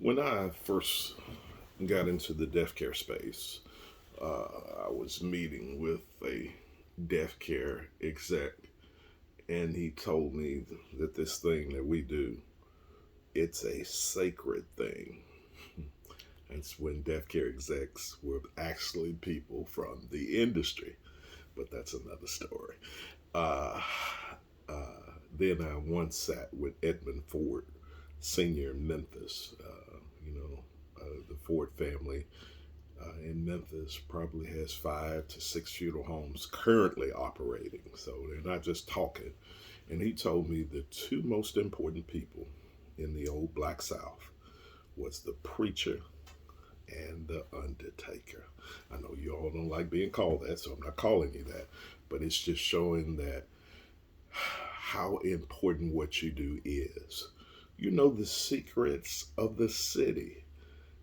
When I first got into the death care space, I was meeting with a death care exec, and he told me that this thing that we do, it's a sacred thing. That's when death care execs were actually people from the industry, but that's another story. Uh, then I once sat with Edmund Ford, Sr. in Memphis. The Ford family in Memphis probably has 5 to 6 funeral homes currently operating. So they're not just talking. And he told me the two most important people in the old Black South was the preacher and the undertaker. I know you all don't like being called that, so I'm not calling you that. But it's just showing that how important what you do is. You know the secrets of the city.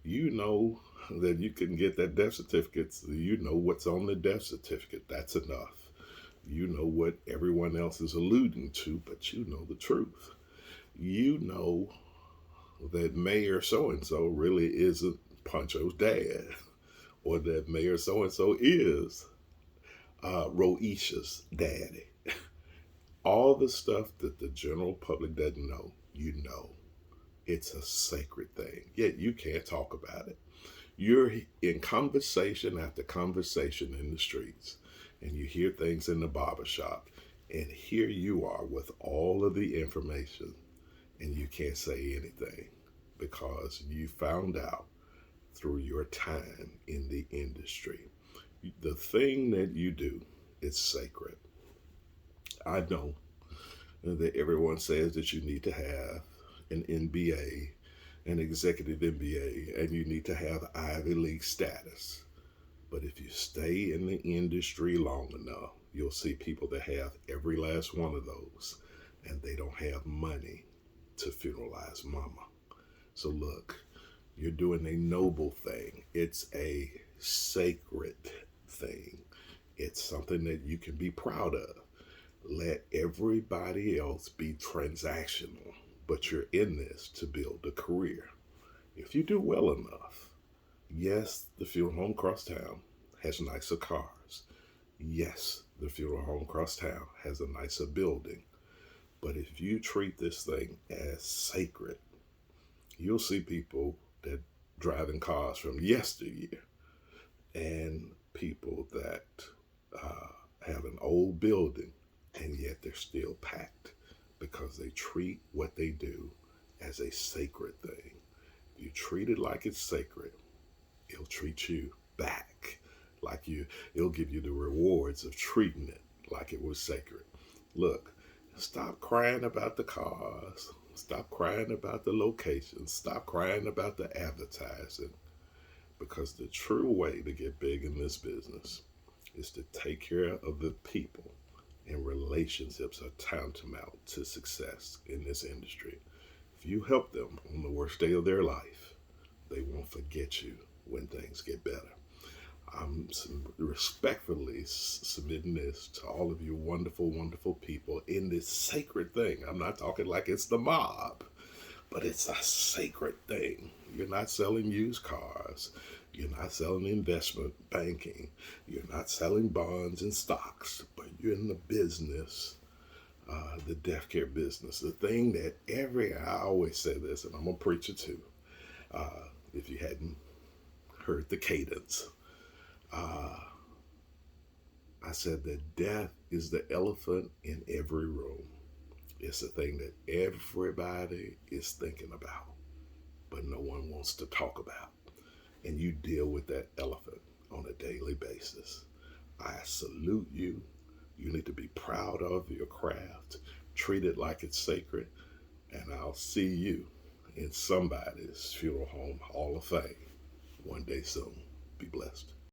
You know that you can get that death certificate. You know what's on the death certificate. That's enough. You know what everyone else is alluding to, but you know the truth. You know that Mayor so and so really isn't Pancho's dad, or that Mayor so and so is Roisha's daddy. All the stuff that the general public doesn't know, you know. It's a sacred thing, yet you can't talk about it. You're in conversation after conversation in the streets, and you hear things in the barber shop, and here you are with all of the information, and you can't say anything because you found out through your time in the industry. The thing that you do is sacred. I know that everyone says that you need to have an MBA, an executive MBA, and you need to have Ivy League status. But if you stay in the industry long enough, you'll see people that have every last one of those, and they don't have money to funeralize mama. So look, you're doing a noble thing. It's a sacred thing. It's something that you can be proud of. Let everybody else be transactional, but you're in this to build a career. If you do well enough, yes, the funeral home across town has nicer cars. Yes, the funeral home across town has a nicer building. But if you treat this thing as sacred, you'll see people that driving cars from yesteryear and people that have an old building and yet they're still packed because they treat what they do as a sacred thing. If you treat it like it's sacred, it'll treat you back like you. It'll give you the rewards of treating it like it was sacred. Look, stop crying about the cars. Stop crying about the locations. Stop crying about the advertising. Because the true way to get big in this business is to take care of the people, and relationships are tantamount to success in this industry. If you help them on the worst day of their life, they won't forget you when things get better. I'm respectfully submitting this to all of you wonderful, wonderful people in this sacred thing. I'm not talking like it's the mob, but it's a sacred thing. You're not selling used cars. You're not selling investment banking. You're not selling bonds and stocks, but you're in the business, the death care business. The thing that I always say this, and I'm going to preach it too, if you hadn't heard the cadence. Uh, I said that death is the elephant in every room. It's a thing that everybody is thinking about, but no one wants to talk about. And you deal with that elephant on a daily basis. I salute you. You need to be proud of your craft. Treat it like it's sacred. And I'll see you in somebody's funeral home Hall of Fame one day soon. Be blessed.